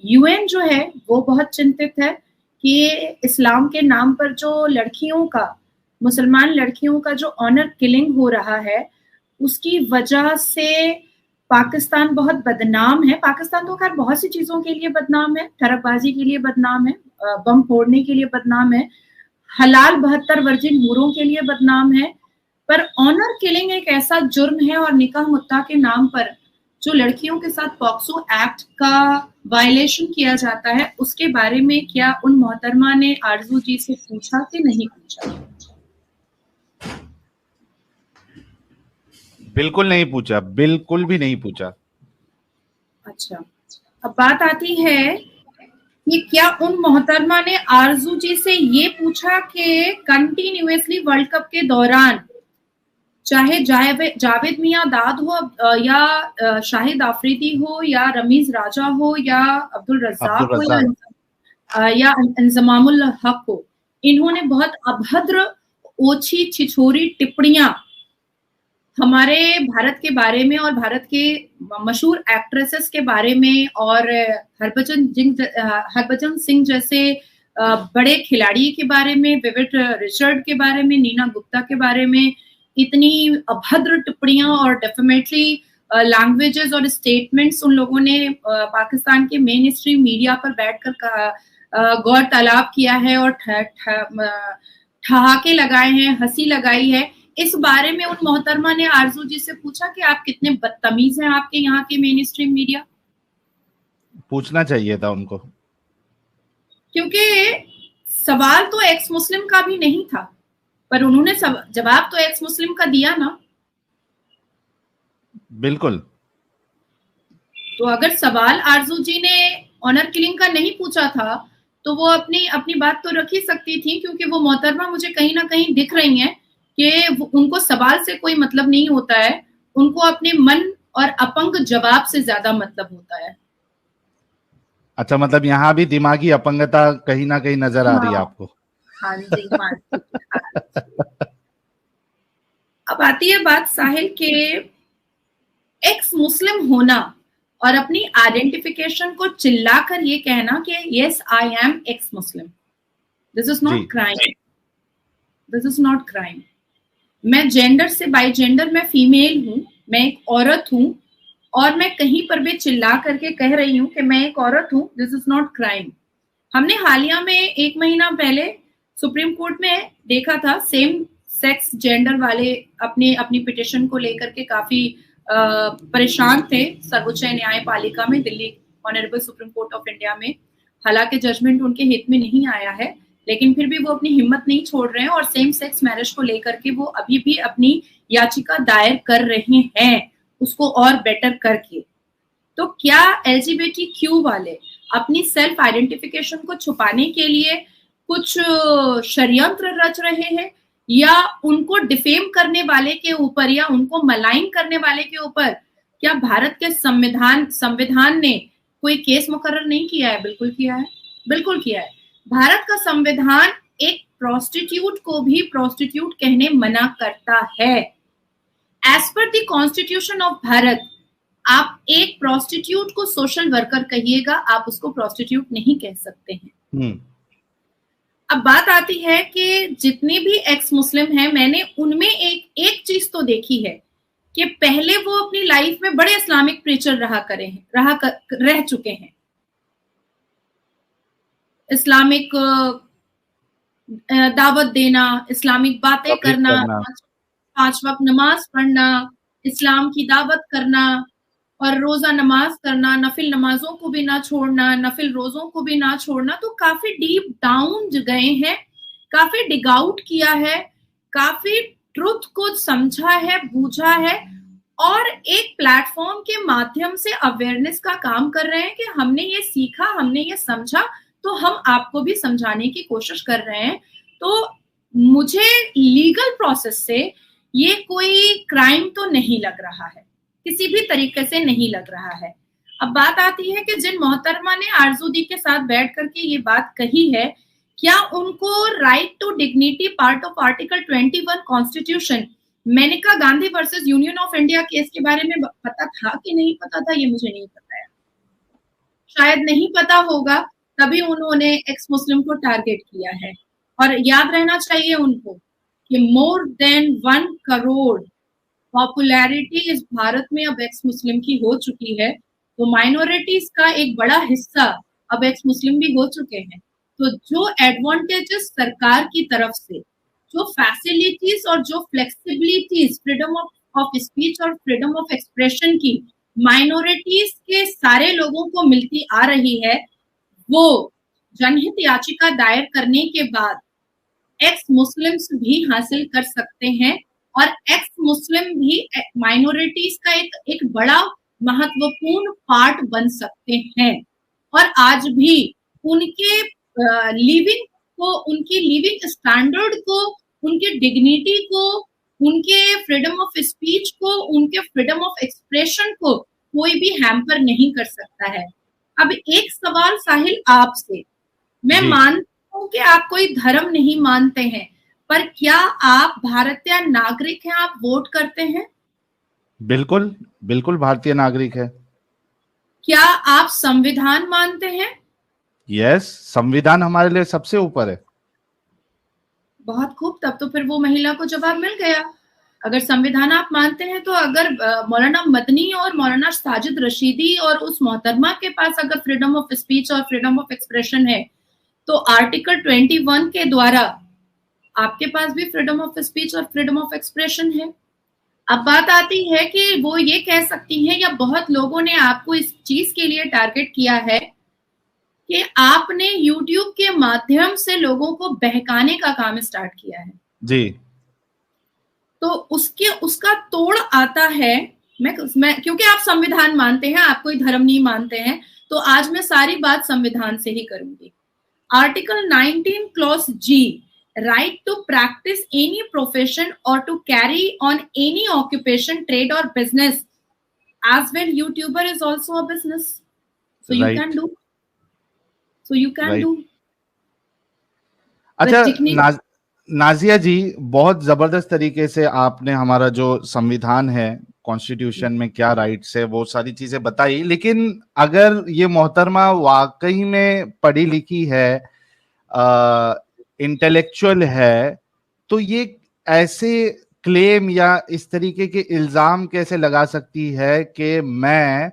UN जो है वो बहुत चिंतित है कि इस्लाम के नाम पर जो लड़कियों का, मुसलमान लड़कियों का जो ऑनर किलिंग हो रहा है, उसकी वजह से पाकिस्तान बहुत बदनाम है। पाकिस्तान तो खैर बहुत सी चीजों के लिए बदनाम है, ठरकबाजी के लिए बदनाम है, बम फोड़ने के लिए बदनाम है, हलाल 72 वर्जिन हूरों के लिए बदनाम है, पर ऑनर किलिंग एक ऐसा जुर्म है और निकाह मुत्ता के नाम पर जो लड़कियों के साथ पॉक्सो एक्ट का वायलेशन किया जाता है, उसके बारे में क्या उन मोहतरमा ने आरजू जी से पूछा कि नहीं पूछा? बिल्कुल नहीं पूछा, बिल्कुल भी नहीं पूछा। अच्छा, अब बात आती है कि क्या उन मोहतरमा ने आरजू जी से ये पूछा कि कंटिन्यूअसली वर्ल्ड कप के दौरान चाहे जावेद मियां दाद हो या शाहिद आफरीदी हो या रमीज राजा हो या अब्दुल रज्जाक हो या इंजमामुल हक हो, इन्होंने बहुत अभद्र, ओछी, छिछोरी टिप्पणियां हमारे भारत के बारे में और भारत के मशहूर एक्ट्रेसेस के बारे में और हरभजन सिंह जैसे बड़े खिलाड़ी के बारे में, विविट रिचर्ड के बारे में, नीना गुप्ता के बारे में इतनी अभद्र टिप्पणियां और डेफिनेटली लैंग्वेजेस और स्टेटमेंट्स उन लोगों ने पाकिस्तान के मेन स्ट्रीम मीडिया पर बैठकर गौर तालाब किया है और ठहाके लगाए हैं, हंसी लगाई है। इस बारे में उन मोहतरमा ने आरजू जी से पूछा कि आप कितने बदतमीज हैं आपके यहाँ के मेन स्ट्रीम मीडिया? पूछना चाहिए था उनको, क्योंकि सवाल तो एक्स मुस्लिम का भी नहीं था, पर उन्होंने जवाब तो एक्स मुस्लिम का दिया ना। बिल्कुल। तो अगर सवाल आरजू जी ने ऑनर किलिंग का नहीं पूछा था तो वो अपनी बात तो रख ही सकती थी, क्योंकि वो मोहतरमा मुझे कहीं ना कहीं दिख रही हैं कि उनको सवाल से कोई मतलब नहीं होता है, उनको अपने मन और अपंग जवाब से ज्यादा मतलब होता है। अच्छा, मतलब यहाँ भी दिमागी अपंगता कहीं ना कहीं नजर आ रही है आपको? हाँ जी, हाँ। अब आती है बात साहिल के एक्स मुस्लिम होना और अपनी आइडेंटिफिकेशन को चिल्लाकर ये कहना कि yes I am x Muslim, this is not crime, this is not crime. मैं जेंडर से बाई जेंडर मैं फीमेल हूं, मैं एक औरत हूं और मैं कहीं पर भी चिल्ला करके कह रही हूं कि मैं एक औरत हूं, दिस इज नॉट क्राइम। हमने हालिया में 1 महीना पहले सुप्रीम कोर्ट में देखा था, सेम सेक्स जेंडर वाले अपनी पिटिशन को लेकर के काफी परेशान थे सर्वोच्च न्यायपालिका में, Delhi honourable supreme court of India में। हालांकि जजमेंट उनके हित में नहीं आया है, लेकिन फिर भी वो अपनी हिम्मत नहीं छोड़ रहे हैं और सेम सेक्स मैरिज को लेकर के वो अभी भी अपनी याचिका दायर कर रहे हैं, उसको और बेटर करके। तो क्या LGBTQ वाले अपनी सेल्फ आइडेंटिफिकेशन को छुपाने के लिए कुछ षड्यंत्र रच रहे हैं, या उनको डिफेम करने वाले के ऊपर या उनको मलाइन करने वाले के ऊपर क्या भारत के संविधान ने कोई केस मुकर्रर नहीं किया है? बिल्कुल किया है, बिल्कुल किया है। भारत का संविधान एक प्रोस्टिट्यूट को भी प्रोस्टिट्यूट कहने मना करता है। As per the constitution of Bharat, आप एक प्रोस्टिट्यूट को सोशल वर्कर कहिएगा, आप उसको प्रोस्टिट्यूट नहीं कह सकते हैं। अब बात आती है कि जितने भी एक्स मुस्लिम हैं, मैंने उनमें एक चीज तो देखी है कि पहले वो अपनी लाइफ में बड़े इस्लामिक प्रीचर रह चुके हैं। इस्लामिक दावत देना, इस्लामिक बातें करना, 5 वक्त नमाज पढ़ना, इस्लाम की दावत करना और रोजा नमाज करना, नफिल नमाजों को भी ना छोड़ना, नफिल रोजों को भी ना छोड़ना। तो काफी डीप डाउन गए हैं, काफी डिग आउट किया है, काफी ट्रुथ को समझा है, बूझा है और एक प्लेटफॉर्म के माध्यम से अवेयरनेस का काम कर रहे हैं कि हमने ये सीखा, हमने ये समझा, तो हम आपको भी समझाने की कोशिश कर रहे हैं। तो मुझे लीगल प्रोसेस से ये कोई क्राइम तो नहीं लग रहा है, किसी भी तरीके से नहीं लग रहा है। अब बात आती है कि जिन मोहतरमा ने आरजूदी के साथ बैठ करके ये बात कही है, क्या उनको right to dignity part of article 21 constitution Maneka Gandhi versus Union of India case के बारे में पता था कि नहीं पता था, ये मुझे नहीं पता है। शायद नहीं पता होगा, तभी उन्होंने एक्स मुस्लिम को टारगेट किया है। और याद रहना चाहिए उनको कि मोर देन 1 करोड़ पॉपुलैरिटी इस भारत में अब एक्स मुस्लिम की हो चुकी है। तो माइनॉरिटीज का एक बड़ा हिस्सा अब एक्स मुस्लिम भी हो चुके हैं। तो जो एडवांटेजेस सरकार की तरफ से, जो फैसिलिटीज और जो फ्लेक्सिबिलिटीज फ्रीडम ऑफ स्पीच और फ्रीडम ऑफ एक्सप्रेशन की माइनॉरिटीज के सारे लोगों को मिलती आ रही है, वो जनहित याचिका दायर करने के बाद एक्स मुस्लिम्स भी हासिल कर सकते हैं। और एक्स मुस्लिम भी माइनॉरिटीज का एक बड़ा महत्वपूर्ण पार्ट बन सकते हैं। और आज भी उनके लिविंग को, उनकी लिविंग स्टैंडर्ड को, उनके डिग्निटी को, उनके फ्रीडम ऑफ स्पीच को, उनके फ्रीडम ऑफ एक्सप्रेशन को कोई भी हैम्पर नहीं कर सकता है। अब एक सवाल साहिल आपसे, मैं मानता हूं कि आप कोई धर्म नहीं मानते हैं, पर क्या आप भारतीय नागरिक हैं? आप वोट करते हैं? बिल्कुल, बिल्कुल भारतीय नागरिक है। क्या आप संविधान मानते हैं? यस, संविधान हमारे लिए सबसे ऊपर है। बहुत खूब, तब तो फिर वो महिला को जवाब मिल गया। अगर संविधान आप मानते हैं, तो अगर मौलाना मदनी और मौलाना साजिद रशीदी और उस मोहतरमा के पास अगर फ्रीडम ऑफ स्पीच और फ्रीडम ऑफ एक्सप्रेशन है, तो आर्टिकल 21 के द्वारा आपके पास भी फ्रीडम ऑफ स्पीच और फ्रीडम ऑफ एक्सप्रेशन है। अब बात आती है कि वो ये कह सकती हैं, या बहुत लोगों ने आपको इस चीज के लिए टारगेट किया है कि आपने YouTube के माध्यम से लोगों को बहकाने का काम स्टार्ट किया है जी। तो उसका तोड़ आता है। मैं क्योंकि आप संविधान मानते हैं, आप कोई धर्म नहीं मानते हैं, तो आज मैं सारी बात संविधान से ही करूंगी। Article 19 clause G, right to practice any profession or to carry on any occupation, trade or business. As well, YouTuber is also a business, so you can do. So you can do. अच्छा नाजिया जी, बहुत जबरदस्त तरीके से आपने हमारा जो संविधान है, कॉन्स्टिट्यूशन में क्या राइट्स है, वो सारी चीजें बताई। लेकिन अगर ये मोहतरमा वाकई में पढ़ी लिखी है, इंटेलेक्चुअल है, तो ये ऐसे क्लेम या इस तरीके के इल्जाम कैसे लगा सकती है कि मैं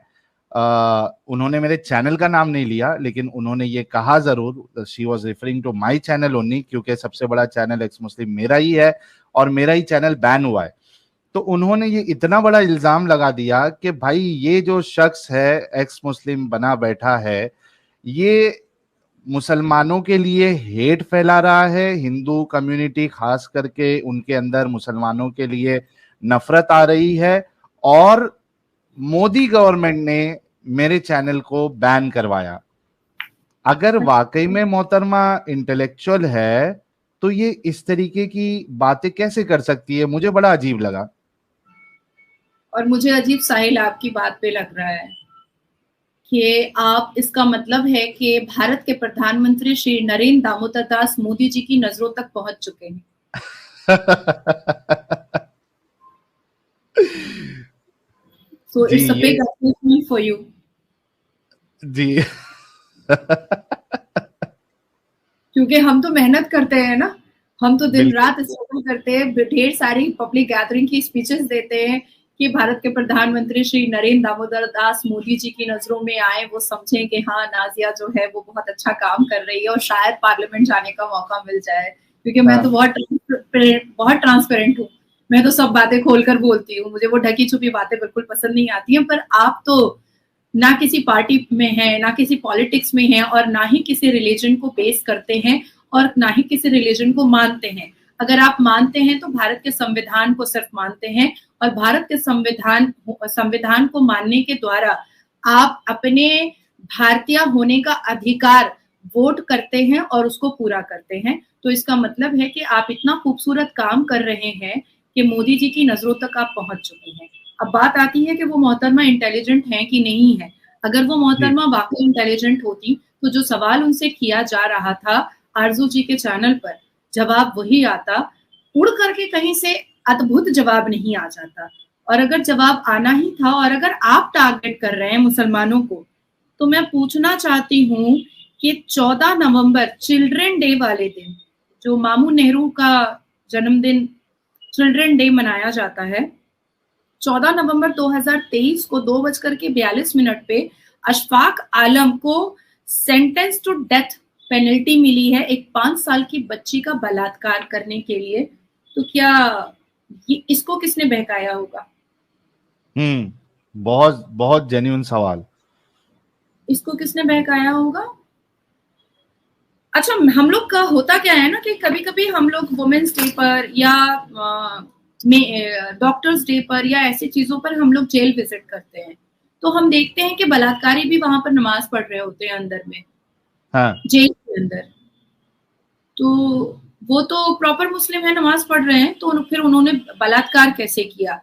उन्होंने मेरे चैनल का नाम नहीं लिया, लेकिन उन्होंने ये कहा जरूर, she was referring to my channel only, क्योंकि सबसे बड़ा चैनल एक्स मुस्लिम मेरा ही है और मेरा ही चैनल बैन हुआ है। तो उन्होंने ये इतना बड़ा इल्जाम लगा दिया कि भाई ये जो शख्स है एक्स मुस्लिम बना बैठा है, ये मुसलमानों के लिए हेट फैला रहा है, हिंदू कम्युनिटी खास करके उनके अंदर मुसलमानों के लिए नफरत आ रही है, और मोदी गवर्नमेंट ने मेरे चैनल को बैन करवाया। अगर वाकई में मोहतरमा इंटेलेक्चुअल है, तो ये इस तरीके की बातें कैसे कर सकती है? मुझे बड़ा अजीब लगा। और मुझे अजीब साहिल आपकी बात पे लग रहा है कि आप, इसका मतलब है कि भारत के प्रधानमंत्री श्री नरेंद्र दामोदर दास मोदी जी की नजरों तक पहुंच चुके हैं। So it's a big achievement for you. जी। क्योंकि हम तो मेहनत करते हैं ना, हम तो दिन रात स्ट्रगल करते हैं, ढेर सारी पब्लिक गैदरिंग की स्पीचेस देते हैं कि भारत के प्रधानमंत्री श्री नरेंद्र दामोदर दास मोदी जी की नजरों में आए, वो समझें कि हाँ नाजिया जो है वो बहुत अच्छा काम कर रही है और शायद पार्लियामेंट जाने का मौका मिल जाए। क्योंकि मैं तो बहुत ट्रांसपेरेंट हूँ, मैं तो सब बातें खोलकर बोलती हूँ, मुझे वो ढकी छुपी बातें बिल्कुल पसंद नहीं आती हैं। पर आप तो ना किसी पार्टी में हैं, ना किसी पॉलिटिक्स में हैं, और ना ही किसी रिलीजन को बेस करते हैं, और ना ही किसी रिलीजन को मानते हैं। अगर आप मानते हैं तो भारत के संविधान को सिर्फ मानते हैं, और भारत के संविधान को मानने के द्वारा आप अपने भारतीय होने का अधिकार वोट करते हैं और उसको पूरा करते हैं। तो इसका मतलब है कि आप इतना खूबसूरत काम कर रहे हैं कि मोदी जी की नजरों तक आप पहुंच चुके हैं। अब बात आती है कि वो मोहतरमा इंटेलिजेंट है कि नहीं है। अगर वो मोहतरमा वाकई इंटेलिजेंट होती, तो जो सवाल उनसे किया जा रहा था आरजू जी के चैनल पर, जवाब वही आता, उड़ करके कहीं से अद्भुत जवाब नहीं आ जाता। और अगर जवाब आना ही था, और अगर आप टारगेट कर रहे हैं मुसलमानों को तो मैं पूछना चाहती हूँ कि 14 नवंबर चिल्ड्रन डे वाले दिन, जो मामू नेहरू का जन्मदिन चिल्ड्रन डे मनाया जाता है, 14 नवंबर 2023 को 2:42 पे अशफाक आलम को सेंटेंस टू डेथ पेनल्टी मिली है एक 5 साल की बच्ची का बलात्कार करने के लिए। तो क्या इसको किसने बहकाया होगा? बहुत बहुत जेन्युइन सवाल। इसको किसने बहकाया होगा? अच्छा, हम लोग का होता क्या है ना कि कभी कभी हम लोग वुमेन्स डे पर या डॉक्टर्स डे पर या ऐसी चीजों पर हम लोग जेल विजिट करते हैं, तो हम देखते हैं कि बलात्कारी भी वहां पर नमाज पढ़ रहे होते हैं अंदर में, हाँ। जेल के अंदर। तो वो तो प्रॉपर मुस्लिम है, नमाज पढ़ रहे हैं, तो फिर उन्होंने बलात्कार कैसे किया?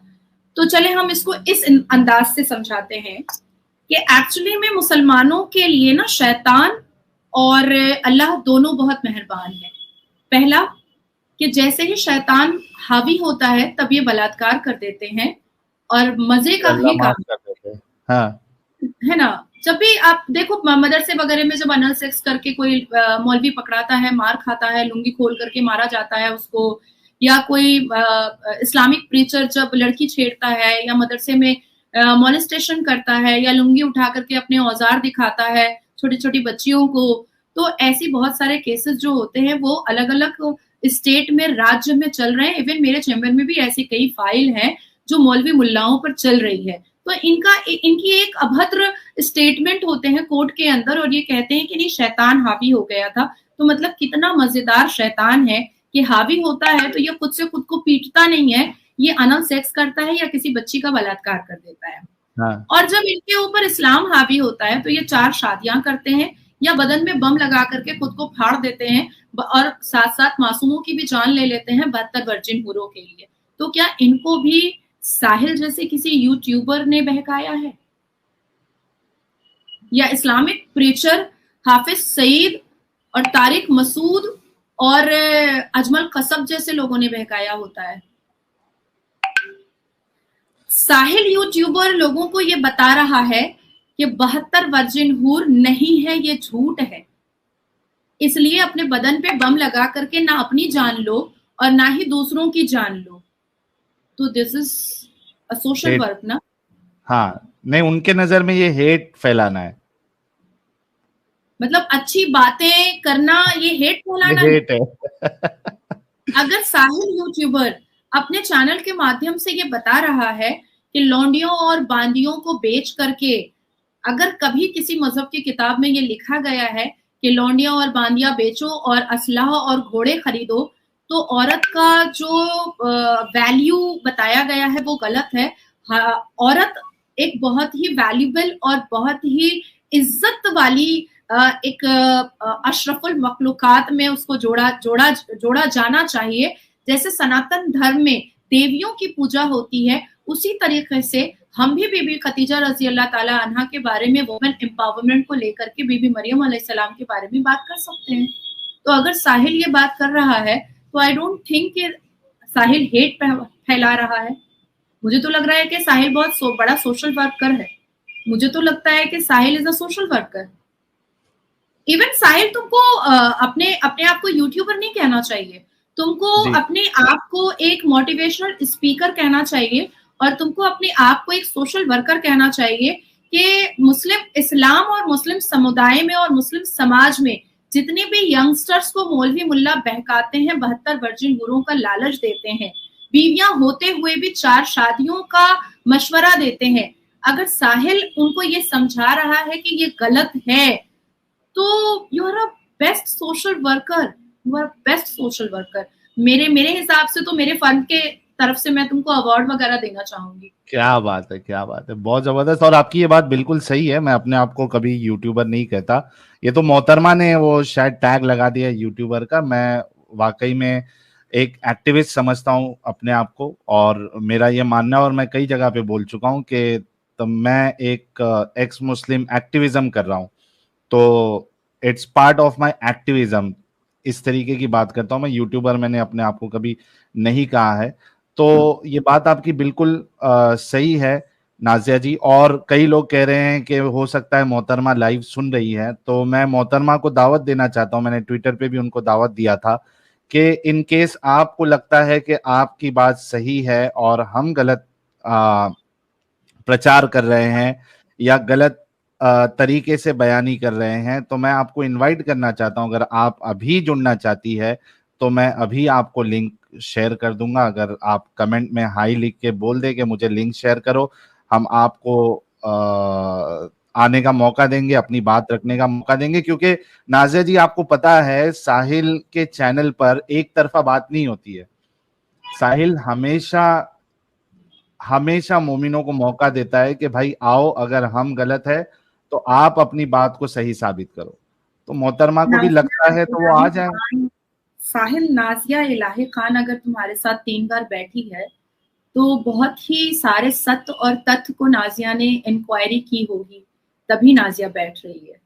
तो चले हम इसको इस अंदाज से समझाते हैं कि एक्चुअली में मुसलमानों के लिए ना शैतान और अल्लाह दोनों बहुत मेहरबान है। पहला कि जैसे ही शैतान हावी होता है तब ये बलात्कार कर देते हैं, और मजे का ही काम है ना। जब भी आप देखो मदरसे वगैरह में जब अनल सेक्स करके कोई मौलवी पकड़ाता है, मार खाता है, लुंगी खोल करके मारा जाता है उसको, या कोई इस्लामिक प्रीचर जब लड़की छेड़ता है या मदरसे में मॉलेस्टेशन करता है या लुंगी उठा करके अपने औजार दिखाता है छोटी छोटी बच्चियों को, तो ऐसी बहुत सारे केसेस जो होते हैं वो अलग अलग स्टेट में, राज्य में चल रहे हैं। इवन मेरे चैम्बर में भी ऐसी कई फाइल हैं जो मौलवी मुल्लाओं पर चल रही है। तो इनकी एक अभद्र स्टेटमेंट होते हैं कोर्ट के अंदर, और ये कहते हैं कि नहीं शैतान हावी हो गया था। तो मतलब कितना मजेदार शैतान है कि हावी होता है तो ये खुद से खुद को पीटता नहीं है, ये अनल सेक्स करता है या किसी बच्ची का बलात्कार कर देता है। हाँ। और जब इनके ऊपर इस्लाम हावी होता है तो ये 4 शादियां करते हैं या बदन में बम लगा करके खुद को फाड़ देते हैं, और साथ साथ मासूमों की भी जान ले लेते हैं 72 वर्जिन हुरों के लिए। तो क्या इनको भी साहिल जैसे किसी यूट्यूबर ने बहकाया है, या इस्लामिक प्रीचर हाफिज सईद और तारिक मसूद और अजमल कसब जैसे लोगों ने बहकाया होता है? साहिल यूट्यूबर लोगों को ये बता रहा है कि 72 वर्जिन हूर नहीं है, ये झूठ है, इसलिए अपने बदन पे बम लगा करके ना अपनी जान लो और ना ही दूसरों की जान लो। तो this is a social work ना। हाँ, नहीं, उनके नजर में ये हेट फैलाना है, मतलब अच्छी बातें करना ये हेट फैलाना है। अगर साहिल यूट्यूबर अपने चैनल के माध्यम से ये बता रहा है कि लौंडियों और बांदियों को बेच करके, अगर कभी किसी मजहब की किताब में ये लिखा गया है कि लौंडियां और बांदियां बेचो और असलाह और घोड़े खरीदो, तो औरत का जो वैल्यू बताया गया है वो गलत है। औरत एक बहुत ही वैल्यूबल और बहुत ही इज्जत वाली एक अशरफुल मखलूकात में उसको जोड़ा जाना चाहिए। जैसे सनातन धर्म में देवियों की पूजा होती है, उसी तरीके से हम भी बीबी खदीजा रजी अल्लाह ताला अन्हा के बारे में, वुमेन एम्पावरमेंट को लेकर के बीबी मरियम अलैहिस्सलाम के बारे में बात कर सकते हैं। तो अगर साहिल ये बात कर रहा है तो आई डोंट थिंक कि साहिल हेट फैला रहा है। मुझे तो लग रहा है कि साहिल बहुत बड़ा सोशल वर्कर है। मुझे तो लगता है कि Sahil is a social worker. Even Sahil, तुमको अपने आप को यूट्यूबर नहीं कहना चाहिए, तुमको अपने आप को एक मोटिवेशनल स्पीकर कहना चाहिए, और तुमको अपने आप को एक सोशल वर्कर कहना चाहिए कि मुस्लिम इस्लाम और मुस्लिम समुदाय में और मुस्लिम समाज में जितने भी यंगस्टर्स को मौलवी मुल्ला बहकाते हैं, 72 वर्जिन हुरों का लालच देते हैं, बीवियां होते हुए भी 4 शादियों का मशवरा देते हैं, अगर साहिल उनको ये समझा रहा है कि ये गलत है, तो you are a best social worker, you are best social worker. मेरे हिसाब से तो मेरे फंड के तरफ से मैं तुमको अवार्ड वगैरह देना चाहूंगी। क्या बात है, क्या बात है, बहुत जबरदस्त। और आपकी ये बात बिल्कुल सही है, मैं अपने आप को कभी यूट्यूबर नहीं कहता। ये तो मोहतरमा ने वो शायद टैग लगा दिया यूट्यूबर का। मैं वाकई में एक एक्टिविस्ट समझता हूँ अपने आप को, और मेरा ये मानना, और मैं कई जगह पे बोल चुका हूँ कि तो मैं एक एक्स मुस्लिम एक्टिविज्म कर रहा हूँ, तो it's part of my activism. इस तरीके की बात करता हूँ मैं। यूट्यूबर मैंने अपने आप को कभी नहीं कहा है। तो ये बात आपकी बिल्कुल सही है। नाजिया जी, और कई लोग कह रहे हैं कि हो सकता है मोहतरमा लाइव सुन रही है, तो मैं मोहतरमा को दावत देना चाहता हूं, मैंने ट्विटर पे भी उनको दावत दिया था कि इन केस आपको लगता है कि आपकी बात सही है और हम गलत प्रचार कर रहे हैं या गलत तरीके से बयानी कर रहे हैं, तो मैं आपको इनवाइट करना चाहता हूं, अगर आप अभी जुड़ना चाहती है तो मैं अभी आपको लिंक शेयर कर दूंगा। अगर आप कमेंट में हाई लिख के बोल दे कि मुझे लिंक शेयर करो, हम आपको आने का मौका देंगे, अपनी बात रखने का मौका देंगे, क्योंकि नाजिया जी आपको पता है साहिल के चैनल पर एक तरफा बात नहीं होती है। साहिल हमेशा हमेशा मोमिनों को मौका देता है कि भाई आओ, अगर हम गलत है तो आप अपनी बात को सही साबित करो। तो मोहतरमा को भी लगता है तो वो आ जाए। साहिल, नाजिया इलाही खान अगर तुम्हारे साथ 3 बार बैठी है तो बहुत ही सारे सत्य और तथ्य को नाजिया ने इंक्वायरी की होगी, तभी नाजिया बैठ रही है।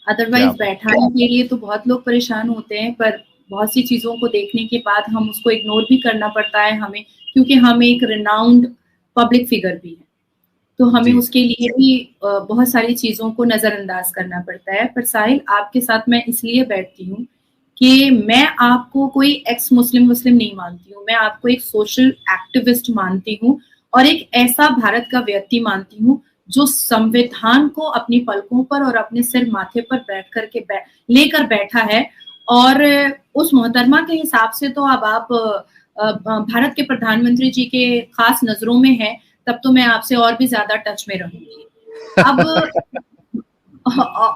अदरवाइज बैठाने के लिए तो बहुत लोग परेशान होते हैं, पर बहुत सी चीजों को देखने के बाद हम उसको इग्नोर भी करना पड़ता है हमें, क्योंकि हम एक रिनाउंड पब्लिक फिगर भी है, तो हमें उसके लिए भी बहुत सारी चीजों को नजरअंदाज करना पड़ता है। पर साहिल, आपके साथ मैं इसलिए बैठती हूँ कि मैं आपको कोई एक्स मुस्लिम नहीं मानती हूँ, मैं आपको एक सोशल एक्टिविस्ट मानती हूँ और एक ऐसा भारत का व्यक्ति मानती हूँ जो संविधान को अपनी पलकों पर और अपने सिर माथे पर बैठ करके लेकर बैठा है। और उस मोहतरमा के हिसाब से तो अब आप भारत के प्रधानमंत्री जी के खास नजरों में हैं, तब तो मैं आपसे और भी ज्यादा टच में रहूंगी। अब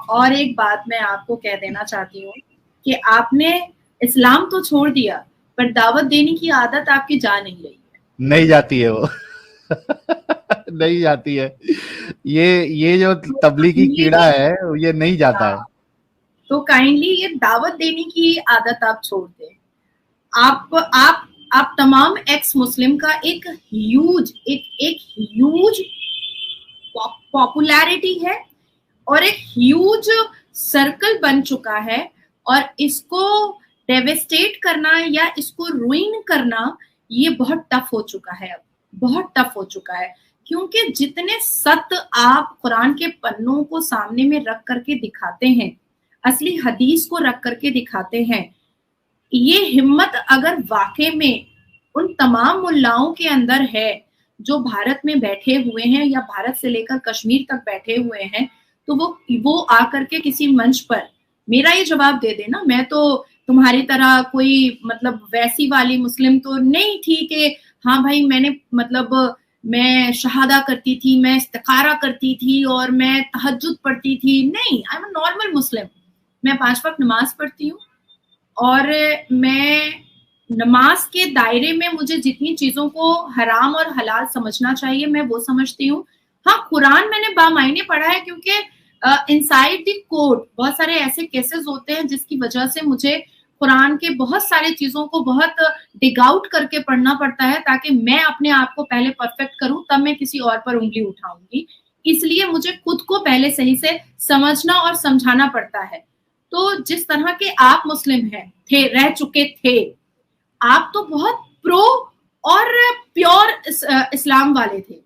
और एक बात मैं आपको कह देना चाहती हूँ कि आपने इस्लाम तो छोड़ दिया, पर दावत देने की आदत आपकी जा नहीं रही है। नहीं जाती है वो नहीं जाती है, ये जो तबलीगी कीड़ा है ये नहीं जाता है। तो काइंडली ये दावत देने की आदत आप छोड़ दें। आप तमाम एक्स मुस्लिम का एक ह्यूज पॉपुलैरिटी है और एक ह्यूज सर्कल बन चुका है, और इसको डेवेस्टेट करना या इसको रुइन करना ये बहुत टफ हो चुका है, अब बहुत टफ हो चुका है, क्योंकि जितने सत्य आप कुरान के पन्नों को सामने में रख करके दिखाते हैं, असली हदीस को रख करके दिखाते हैं, ये हिम्मत अगर वाकई में उन तमाम मुल्लाओं के अंदर है जो भारत में बैठे हुए हैं या भारत से लेकर कश्मीर तक बैठे हुए हैं, तो वो आकर के किसी मंच पर मेरा ये जवाब दे देना। मैं तो तुम्हारी तरह कोई मतलब वैसी वाली मुस्लिम तो नहीं थी कि हाँ भाई मैं शहादा करती थी, मैं इस्तिखारा करती थी और मैं तहज्जुद पढ़ती थी। नहीं, आई एम अ नॉर्मल मुस्लिम। मैं 5 वक्त नमाज पढ़ती हूँ और मैं नमाज के दायरे में मुझे जितनी चीजों को हराम और हलाल समझना चाहिए मैं वो समझती हूँ। हाँ, कुरान मैंने बामायने पढ़ा है, क्योंकि इनसाइड द कोड बहुत सारे ऐसे केसेस होते हैं जिसकी वजह से मुझे कुरान के बहुत सारी चीजों को बहुत डिग आउट करके पढ़ना पड़ता है, ताकि मैं अपने आप को पहले परफेक्ट करूं, तब मैं किसी और पर उंगली उठाऊंगी। इसलिए मुझे खुद को पहले सही से समझना और समझाना पड़ता है। तो जिस तरह के आप मुस्लिम रह चुके थे, आप तो बहुत प्रो और प्योर इस्लाम वाले थे,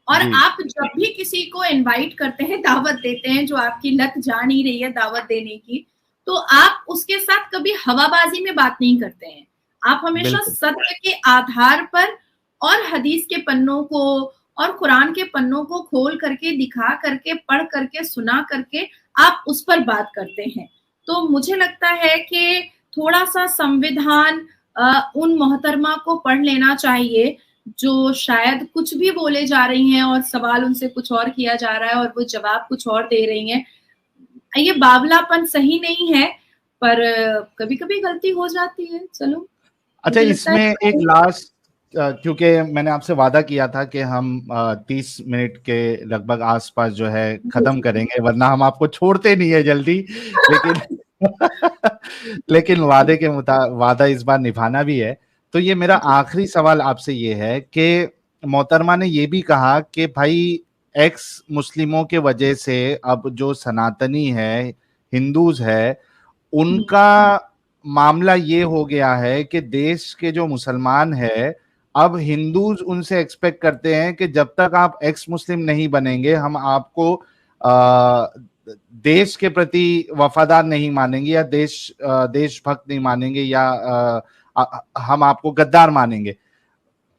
और आप जब भी किसी को इनवाइट करते हैं, दावत देते हैं, जो आपकी लत जा नहीं रही है दावत देने की, तो आप उसके साथ कभी हवाबाजी में बात नहीं करते हैं। आप हमेशा सत्य के आधार पर और हदीस के पन्नों को और कुरान के पन्नों को खोल करके, दिखा करके, पढ़ करके, सुना करके आप उस पर बात करते हैं। तो मुझे लगता है कि थोड़ा सा संविधान उन मोहतरमा को पढ़ लेना चाहिए जो शायद कुछ भी बोले जा रही हैं और सवाल उनसे कुछ और किया जा रहा है और वो जवाब कुछ और दे रही हैं। ये बावलापन सही नहीं है, पर कभी कभी गलती हो जाती है। चलो, अच्छा, इसमें एक लास्ट, क्योंकि मैंने आपसे वादा किया था कि हम 30 मिनट के लगभग आसपास जो है खत्म करेंगे, वरना हम आपको छोड़ते नहीं है जल्दी, लेकिन लेकिन वादा इस बार निभाना भी है। तो ये मेरा आखिरी सवाल आपसे ये है कि मोहतरमा ने ये भी कहा कि भाई एक्स मुस्लिमों के वजह से अब जो सनातनी है, हिंदूज है, उनका मामला ये हो गया है कि देश के जो मुसलमान है अब हिंदूज उनसे एक्सपेक्ट करते हैं कि जब तक आप एक्स मुस्लिम नहीं बनेंगे हम आपको देश के प्रति वफादार नहीं मानेंगे या देशभक्त नहीं मानेंगे या हम आपको गद्दार मानेंगे।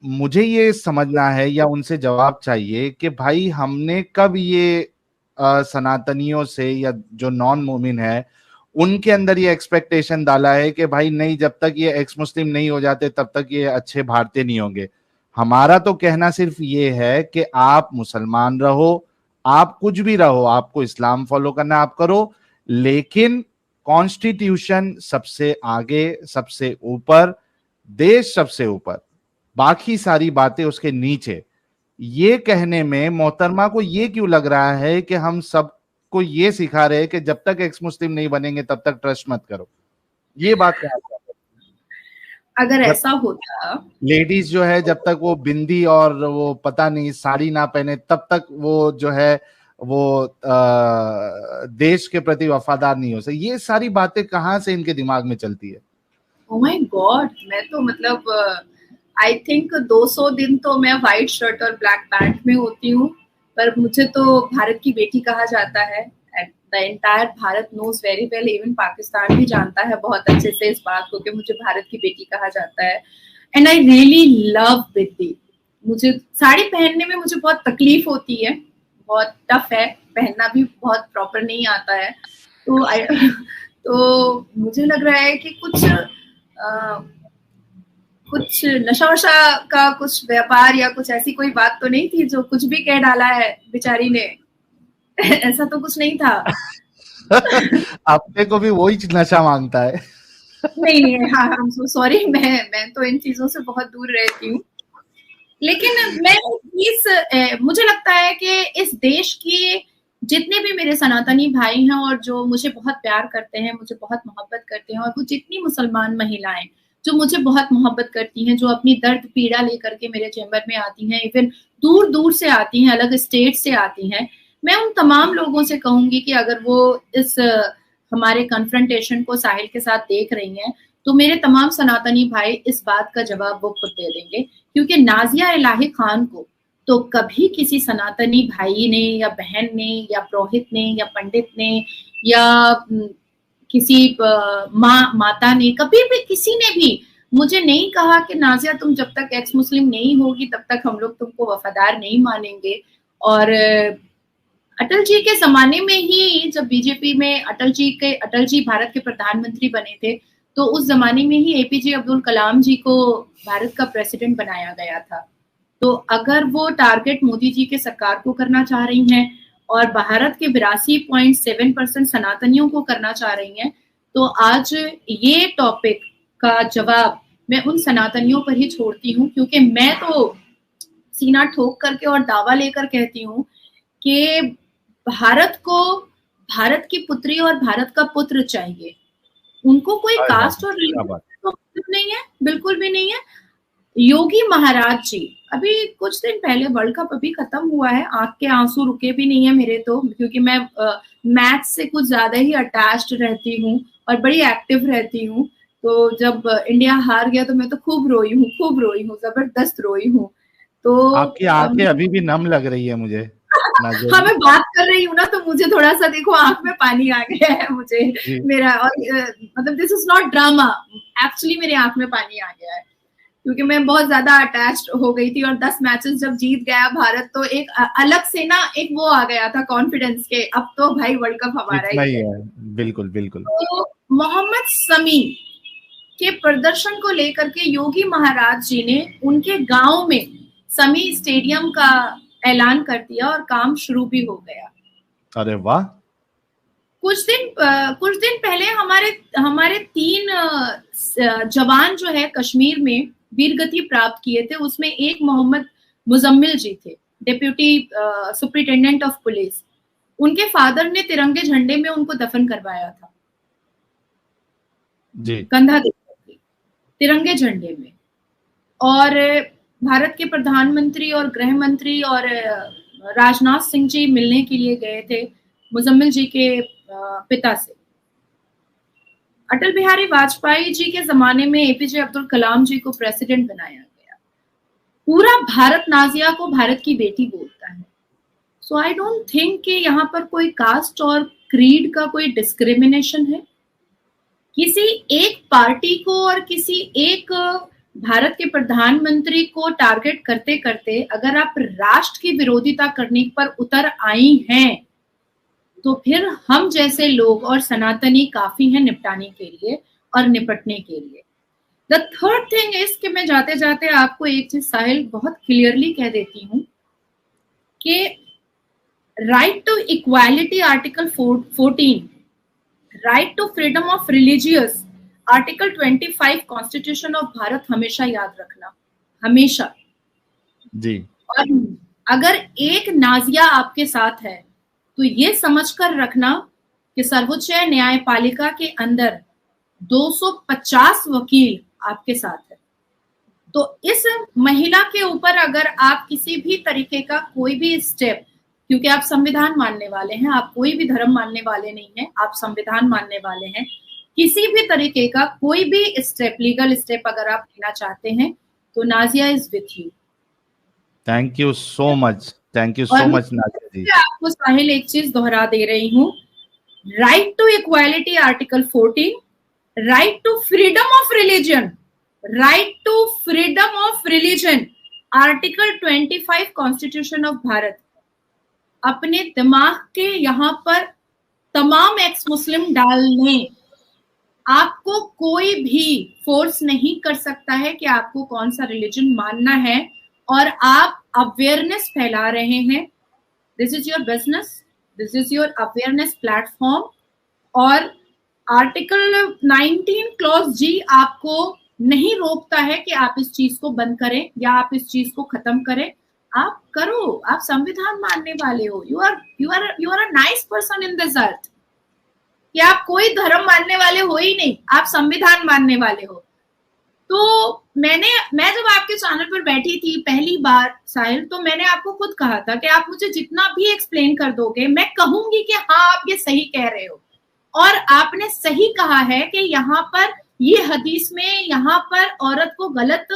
मुझे ये समझना है या उनसे जवाब चाहिए कि भाई हमने कब ये सनातनियों से या जो नॉन मोमिन है उनके अंदर ये एक्सपेक्टेशन डाला है कि भाई नहीं, जब तक ये एक्स मुस्लिम नहीं हो जाते तब तक ये अच्छे भारतीय नहीं होंगे। हमारा तो कहना सिर्फ ये है कि आप मुसलमान रहो, आप कुछ भी रहो, आपको इस्लाम फॉलो करना आप करो, लेकिन कॉन्स्टिट्यूशन सबसे आगे, सबसे ऊपर, देश सबसे ऊपर, बाकी सारी बातें उसके नीचे। ये कहने में मोहतरमा को ये क्यों लग रहा है कि हम सबको ये सिखा रहे हैं कि जब तक एक्स मुस्लिम नहीं बनेंगे तब तक ट्रस्ट मत करो? ये बात क्या है? अगर ऐसा होता, लेडीज जो है जब तक वो बिंदी और वो पता नहीं साड़ी ना पहने तब तक वो जो है वो देश के प्रति वफादार नहीं हो सकती। ये सारी बातें कहाँ से इनके दिमाग में चलती है? ओह माय गॉड, मैं तो मतलब आई थिंक 200 दिन तो मैं व्हाइट शर्ट और ब्लैक पैंट में होती हूँ, पर मुझे तो भारत की बेटी कहा जाता है। The entire Bharat knows very well, even Pakistan भी जानता है बहुत अच्छे से इस बात को कि मुझे भारत की बेटी कहा जाता है। एंड आई रियली लव बिंदी। मुझे साड़ी पहनने में मुझे बहुत तकलीफ होती है, बहुत टफ है, पहनना भी बहुत प्रॉपर नहीं आता है। तो मुझे लग रहा है कि कुछ नशा वशा का कुछ व्यापार या कुछ ऐसी कोई बात तो नहीं थी जो कुछ भी कह डाला है बेचारी ने। ऐसा तो कुछ नहीं था। अपने को भी वही नशा मांगता है। नहीं, हाँ, आई एम सो सॉरी, मैं तो इन चीजों से बहुत दूर रहती हूँ। लेकिन मुझे लगता है कि इस देश की जितने भी मेरे सनातनी भाई हैं और जो मुझे बहुत प्यार करते हैं, मुझे बहुत मोहब्बत करते हैं, और वो जितनी मुसलमान महिलाएं जो मुझे बहुत मोहब्बत करती हैं, जो अपनी दर्द पीड़ा लेकर के मेरे चैम्बर में आती हैं, इवन दूर दूर से आती हैं, अलग स्टेट से आती हैं, मैं उन तमाम लोगों से कहूंगी कि अगर वो इस हमारे कन्फ्रंटेशन को साहिल के साथ देख रही हैं तो मेरे तमाम सनातनी भाई इस बात का जवाब वो खुद दे देंगे। क्योंकि नाजिया इलाही खान को तो कभी किसी सनातनी भाई ने या बहन ने या पुरोहित ने या पंडित ने या किसी माता ने, कभी भी किसी ने भी मुझे नहीं कहा कि नाजिया तुम जब तक एक्स मुस्लिम नहीं होगी तब तक हम लोग तुमको वफादार नहीं मानेंगे। और अटल जी के जमाने में ही जब बीजेपी में अटल जी भारत के प्रधानमंत्री बने थे, तो उस जमाने में ही एपीजे अब्दुल कलाम जी को भारत का प्रेसिडेंट बनाया गया था। तो अगर वो टारगेट मोदी जी के सरकार को करना चाह रही हैं और भारत के 82.7% सनातनियों को करना चाह रही हैं, तो आज ये टॉपिक का जवाब मैं उन सनातनियों पर ही छोड़ती हूँ। क्योंकि मैं तो सीना ठोक करके और दावा लेकर कहती हूँ कि भारत को भारत की पुत्री और भारत का पुत्र चाहिए। उनको कोई कास्ट और रिलीजन तो नहीं है, बिल्कुल भी नहीं है। योगी महाराज जी, अभी कुछ दिन पहले वर्ल्ड कप अभी खत्म हुआ है, आंख के आंसू रुके भी नहीं है मेरे तो, क्योंकि मैं मैच से कुछ ज्यादा ही अटैच्ड रहती हूँ और बड़ी एक्टिव रहती हूँ। तो जब इंडिया हार गया तो मैं तो खूब रोई हूँ, जबरदस्त रोई हूँ। तो आपकी आंखें अभी भी नम लग रही है मुझे। हाँ, मैं बात कर रही हूँ ना तो मुझे थोड़ा सा देखो आंख में पानी आ गया है मुझे मेरा, और मतलब this is not drama, actually मेरे आंख में पानी आ गया है क्योंकि मैं बहुत ज्यादा अटैच्ड हो गई थी। और 10 मैचेस जब जीत गया भारत तो एक अलग से ना एक वो आ गया था कॉन्फिडेंस के, अब तो भाई वर्ल्ड कप हमारा ही है। बिल्कुल बिल्कुल। तो मोहम्मद समी के प्रदर्शन को लेकर के योगी महाराज जी ने उनके गांव में समी स्टेडियम का ऐलान कर दिया और काम शुरू भी हो गया। अरे वाह। कुछ दिन पहले हमारे 3 जवान जो है कश्मीर में वीरगति प्राप्त किए थे, उसमें एक मोहम्मद मुजम्मिल जी थे, डेप्यूटी सुपरिटेंडेंट ऑफ पुलिस। उनके फादर ने तिरंगे झंडे में उनको दफन करवाया था जी, कंधा तिरंगे झंडे में। और भारत के प्रधानमंत्री और गृह मंत्री और राजनाथ सिंह जी मिलने के लिए गए थे मुजम्मिल जी के पिता से। अटल बिहारी वाजपेयी जी के जमाने में एपीजे अब्दुल कलाम जी को प्रेसिडेंट बनाया गया। पूरा भारत नाजिया को भारत की बेटी बोलता है। सो आई डोंट थिंक कि यहाँ पर कोई कास्ट और क्रीड का कोई डिस्क्रिमिनेशन है। किसी एक पार्टी को और किसी एक भारत के प्रधानमंत्री को टारगेट करते करते अगर आप राष्ट्र की विरोधिता करने पर उतर आई हैं, तो फिर हम जैसे लोग और सनातनी काफी हैं निपटाने के लिए और निपटने के लिए। द थर्ड थिंग इज कि मैं जाते जाते आपको एक चीज साहिल बहुत क्लियरली कह देती हूँ कि right to equality article 14, right to freedom of religious article 25 constitution of Bharat हमेशा याद रखना, हमेशा जी। और अगर एक नाजिया आपके साथ है तो ये समझकर रखना कि सर्वोच्च न्यायपालिका के अंदर 250 वकील आपके साथ है। तो इस महिला के ऊपर अगर आप किसी भी तरीके का कोई भी स्टेप, क्योंकि आप संविधान मानने वाले हैं, आप कोई भी धर्म मानने वाले नहीं हैं, आप संविधान मानने वाले हैं, किसी भी तरीके का कोई भी स्टेप, लीगल स्टेप अगर आप लेना चाहते हैं तो Nazia is with you. Thank you so much, thank you so much Nazia ji. आपको साहिल एक चीज दोहरा दे रही हूँ, right to equality article 14, right to freedom of religion, right to freedom of religion article 25 constitution of Bharat. अपने दिमाग के यहाँ पर तमाम एक्स मुस्लिम डालने, आपको कोई भी फोर्स नहीं कर सकता है कि आपको कौन सा रिलीजन मानना है, और आप अवेयरनेस फैला रहे हैं। This is your business, this is your awareness platform. और आर्टिकल 19 क्लॉज जी आपको नहीं रोकता है कि आप इस चीज को बंद करें या आप इस चीज को खत्म करें। आप करो, आप संविधान मानने वाले हो, you are a nice person in this earth, कि आप कोई धर्म मानने वाले हो ही नहीं, आप संविधान मानने वाले हो। तो मैं जब आपके चैनल पर बैठी थी पहली बार साहिल, तो मैंने आपको खुद कहा था कि आप मुझे जितना भी एक्सप्लेन कर दोगे मैं कहूंगी कि हाँ आप ये सही कह रहे हो। और आपने सही कहा है कि यहाँ पर ये हदीस में यहाँ पर औरत को गलत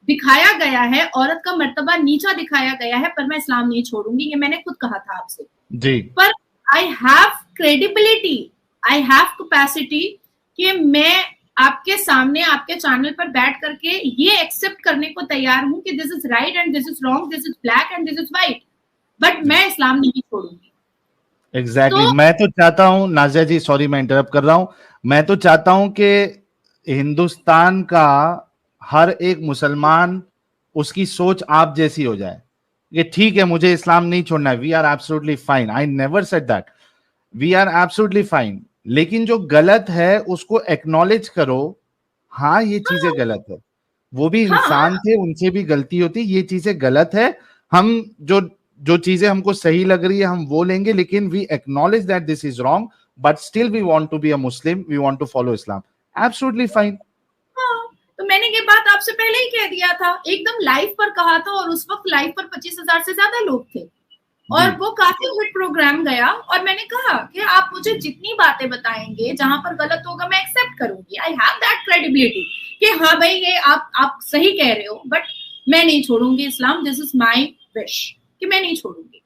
दिखाया गया है, औरत का मर्तबा नीचा दिखाया गया है, पर मैं इस्लाम नहीं छोड़ूंगी, ये मैंने खुद कहा था आपसे जी। पर I have credibility, I have capacity कि मैं आपके सामने आपके चैनल पर बैठ करके ये एक्सेप्ट करने को तैयार हूं कि this is right and this is wrong, this is black and this is white, but मैं इस्लाम नहीं छोड़ूंगी। एग्जैक्टली मैं तो चाहता हूं नाजिया जी, सॉरी मैं इंटरप्ट कर रहा हूं, मैं तो चाहता हूं कि हिंदुस्तान का हर एक मुसलमान उसकी सोच आप जैसी हो जाए कि ठीक है मुझे इस्लाम नहीं छोड़ना है, we are absolutely fine, I never said that, we are absolutely fine, लेकिन जो गलत है उसको एक्नॉलेज करो, हाँ ये चीजें गलत है, वो भी इंसान थे, उनसे भी गलती होती, ये चीजें गलत है, हम जो चीजें हमको सही लग रही है हम वो लेंगे, लेकिन we acknowledge that this is wrong, but still we want to be a Muslim, we want to follow Islam, absolutely fine. तो मैंने ये बात आपसे पहले ही कह दिया था, एकदम लाइव पर कहा था, और उस वक्त लाइव पर 25,000 से ज्यादा लोग थे और वो काफी हिट प्रोग्राम गया। और मैंने कहा कि आप मुझे जितनी बातें बताएंगे, जहां पर गलत होगा मैं एक्सेप्ट करूंगी, आई हैव दैट क्रेडिबिलिटी कि हाँ भाई ये आप सही कह रहे हो, बट मैं नहीं छोड़ूंगी इस्लाम, दिस इज माई विश कि मैं नहीं छोड़ूंगी।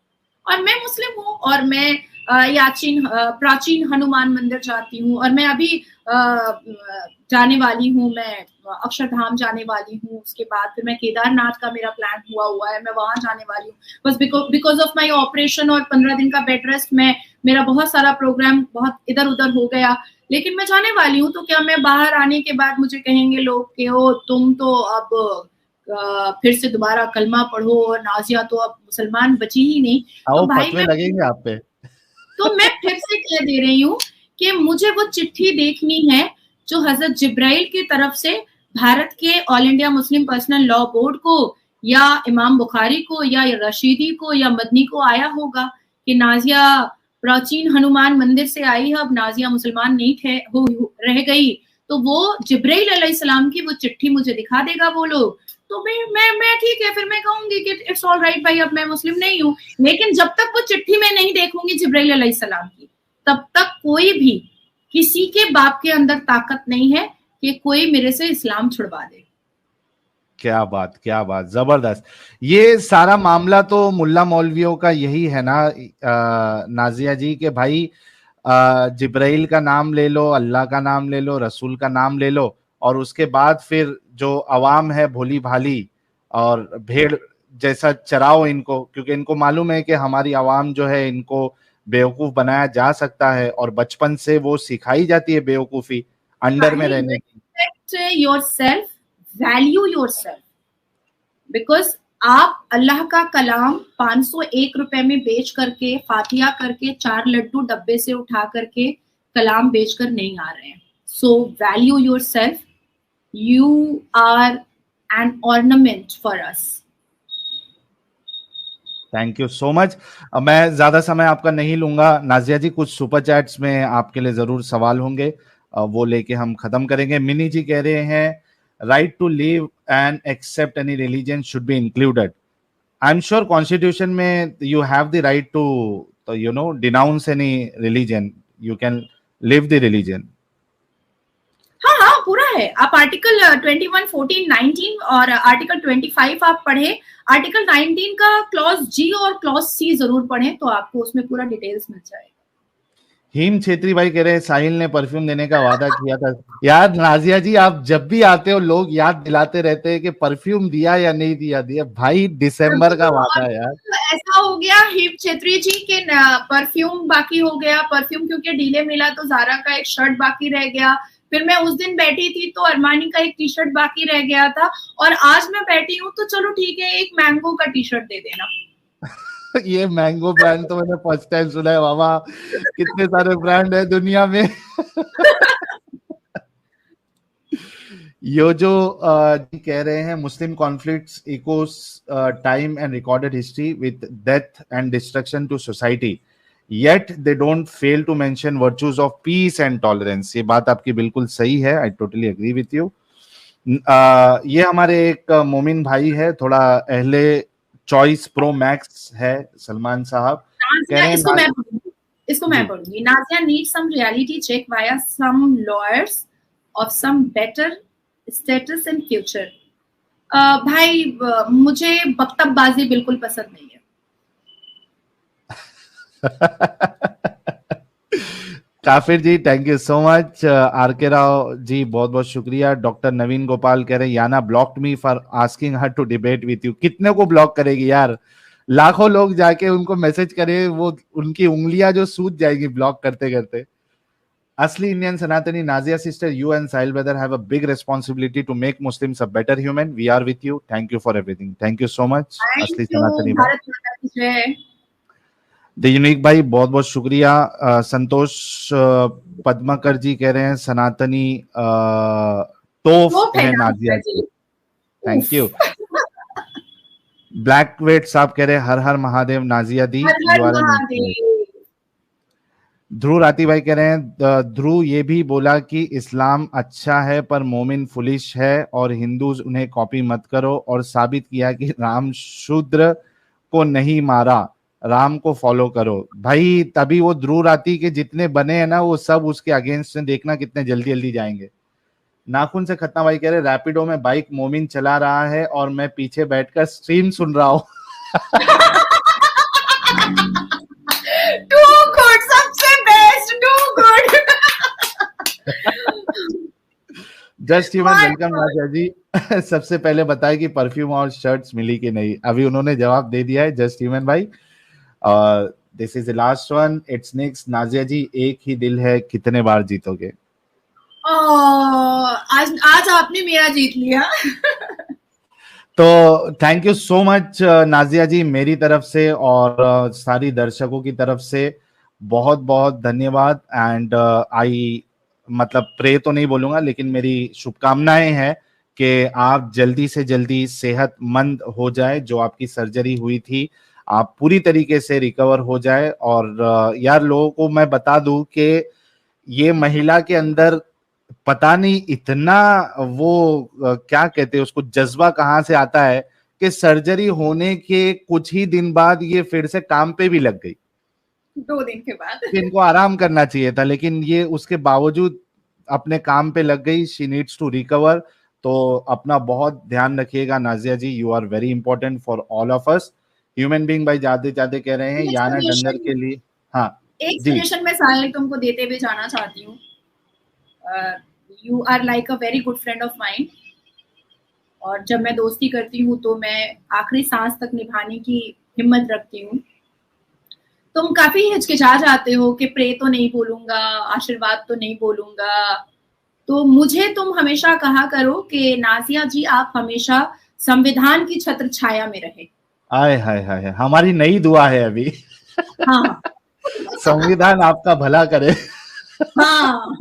और मैं मुस्लिम हूँ और मैं प्राचीन हनुमान मंदिर जाती हूँ, और मैं अभी जाने वाली हूँ, मैं अक्षरधाम जाने वाली हूँ, उसके बाद फिर मैं केदारनाथ का मेरा प्लान हुआ है, मैं वहां जाने वाली हूँ, बस बिकॉज ऑफ माई ऑपरेशन और 15 दिन का बेड रेस्ट में मेरा बहुत सारा प्रोग्राम बहुत इधर उधर हो गया, लेकिन मैं जाने वाली हूँ। तो क्या मैं बाहर आने के बाद मुझे कहेंगे लोग कि ओ तुम तो अब फिर से दोबारा कलमा पढ़ो और नाजिया तो अब मुसलमान बची ही नहीं, तो भाई मैं लगेंगे आप पे। तो मैं फिर से कह दे रही हूँ कि मुझे वो चिट्ठी देखनी है जो हजरत जिब्राइल की तरफ से भारत के all India Muslim personal law board को या इमाम बुखारी को या रशीदी को या मदनी को आया होगा कि नाजिया प्राचीन हनुमान मंदिर से आई है, अब नाजिया मुसलमान नहीं थे रह गई, तो वो जिब्राइल अलैहिस्सलाम की वो चिट्ठी मुझे दिखा देगा वो लोग, तो मैं ठीक है, फिर मैं कहूंगी कि इट्स ऑल राइट भाई, अब मैं मुस्लिम नहीं हूँ। लेकिन जब तक वो चिट्ठी मैं नहीं देखूंगी जिब्राइल अलैहिस्सलाम की, तब तक कोई भी किसी के बाप के अंदर ताकत नहीं है कि कोई मेरे से इस्लाम छुड़वा दे। क्या बात, क्या बात, जबरदस्त। ये सारा मामला तो मुल्ला मौलवियों का यही है ना नाजिया जी, के भाई जिब्राइल का नाम ले लो, अल्लाह का नाम ले लो, रसूल का नाम ले लो, और उसके बाद फिर जो अवाम है भोली भाली और भेड़ जैसा चराओ इनको, क्योंकि इनको मालूम है कि हमारी आवाम जो है इनको बेवकूफ बनाया जा सकता है, और बचपन से वो सिखाई जाती है बेवकूफी, अंडर में रहने की। Respect yourself, value yourself, because आप अल्लाह का कलाम 501 रुपए में बेच करके, फातिहा करके, 4 लड्डू डब्बे से उठा करके कलाम बेचकर नहीं आ रहे हैं। So value yourself, you are an ornament for us. Thank you so much. मैं ज्यादा समय आपका नहीं लूंगा नाजिया जी, कुछ सुपर चैट्स में आपके लिए जरूर सवाल होंगे, वो लेके हम खत्म करेंगे। मिनी जी कह रहे हैं right to live and accept any religion should be included. I am sure constitution में you have the right to you know denounce any religion, you can leave the religion. हाँ हाँ, पूरा है। आप आर्टिकल 21, 14, 19 और आर्टिकल 25 आप पढ़े। Article 19 का क्लॉज जी और क्लॉज सी जरूर पढ़ें, तो आपको उसमें पूरा डिटेल्स मिल जाएगा। हिम छेत्री भाई कह रहे हैं साहिल ने परफ्यूम देने का वादा किया था। यार नाजिया जी, आप जब भी आते हो लोग याद दिलाते रहते हैं कि परफ्यूम दिया या नहीं दिया। दिया भाई, दिसंबर का वादा है यार। ऐसा हो गया हिम छेत्री जी के परफ्यूम बाकी हो गया। परफ्यूम क्योंकि डीले मिला तो ज़ारा का एक शर्ट बाकी रह गया। फिर मैं उस दिन बैठी थी तो अरमानी का एक टी शर्ट बाकी रह गया था, और आज मैं बैठी हूँ तो चलो ठीक है, एक मैंगो का टी शर्ट दे देना। ये मैंगो ब्रांड तो मैंने फर्स्ट टाइम सुना है बाबा, कितने सारे ब्रांड है दुनिया में। यो जो जी कह रहे हैं Muslim conflicts echoes time and recorded history with death and destruction to society, yet they don't fail to mention virtues of peace and tolerance. ये बात आपकी बिल्कुल सही है, I totally agree with you. ये हमारे एक मोमिन भाई है, थोड़ा अहले चॉइस प्रो मैक्स है, सलमान साहब कह रहे हैं इसको मैं पढ़ूंगी। Nazia need some reality check via some lawyers of some better status in future. भाई मुझे बकतबबाजी बिल्कुल पसंद नहीं है। काफिर जी thank you so much. R K Rao जी बहुत बहुत शुक्रिया। डॉक्टर नवीन गोपाल कह रहे हैं Yana blocked me for asking her to debate with you. कितने को ब्लॉक करेगी यार, लाखों लोग जाके उनको मैसेज करे, वो उनकी उंगलियां जो सूज जाएगी ब्लॉक करते करते। असली इंडियन सनातनी Nazia sister, you and Sahil brother have a big responsibility to make Muslims a better human. We are with you, thank you for everything. Thank you so much असली सनातनी। भारत माता की जय। द यूनिक भाई बहुत बहुत शुक्रिया। संतोष पद्माकर जी कह रहे हैं सनातनी तोफ है नाजिया जी, थैंक यू। ब्लैक वेट साहब कह रहे हैं हर हर महादेव नाजिया दी, यू आर एन। ध्रुव राती भाई कह रहे हैं ध्रुव ये भी बोला कि इस्लाम अच्छा है पर मोमिन फुलिश है और हिंदूज उन्हें कॉपी मत करो, और साबित किया कि राम शूद्र को नहीं मारा, राम को फॉलो करो। भाई तभी वो ध्रुव राती के जितने बने हैं ना वो सब उसके अगेंस्ट में, देखना कितने जल्दी जल्दी जाएंगे। नाखून से खतना भाई कह रहे रैपिडो में बाइक मोमिन चला रहा है और मैं पीछे बैठकर स्ट्रीम सुन रहा हूँ। Too good, सबसे best, too good। Just human welcome Nazia ji. सबसे पहले बताए कि परफ्यूम और शर्ट्स मिली कि नहीं, अभी उन्होंने जवाब दे दिया है जस्ट ह्यूमन भाई। This is the last one, it's next. Nazia ji एक ही दिल है, कितने बार जीतोगे? आज आपने मेरा जीत लिया। तो thank you so much Nazia ji, मेरी तरफ से और सारी दर्शकों की तरफ से बहुत बहुत धन्यवाद। एंड आई मतलब प्रे तो नहीं बोलूंगा, लेकिन मेरी शुभकामनाएं हैं कि आप जल्दी से जल्दी सेहतमंद हो जाए, जो आपकी सर्जरी हुई थी आप पूरी तरीके से रिकवर हो जाए। और यार लोगों को मैं बता दूं कि ये महिला के अंदर पता नहीं इतना वो क्या कहते हैं उसको, जज्बा कहाँ से आता है कि सर्जरी होने के कुछ ही दिन बाद ये फिर से काम पे भी लग गई। 2 दिन के बाद इनको आराम करना चाहिए था, लेकिन ये उसके बावजूद अपने काम पे लग गई। She needs to recover. तो अपना बहुत ध्यान रखिएगा Nazia ji, you are very important for all of us human being. भाई जाते जाते कह रहे हैं याना डंगर के लिए, हाँ एक जी सजेशन मैं साहिल तुमको देते हुए जाना चाहती हूँ। You are like a very good friend of mind, और जब मैं दोस्ती करती हूँ तो मैं आखिरी सांस तक निभाने की हिम्मत रखती हूँ। तुम काफी हिचकिचा जाते हो कि प्रे तो नहीं बोलूंगा, आशीर्वाद तो नहीं बोलूंगा, तो मुझे तुम हमेशा कहा करो कि नाजिया जी आप हमेशा संविधान की छत्र छाया में रहे। आय हाय हाय, हमारी नई दुआ है अभी। हाँ संविधान आपका भला करे। हाँ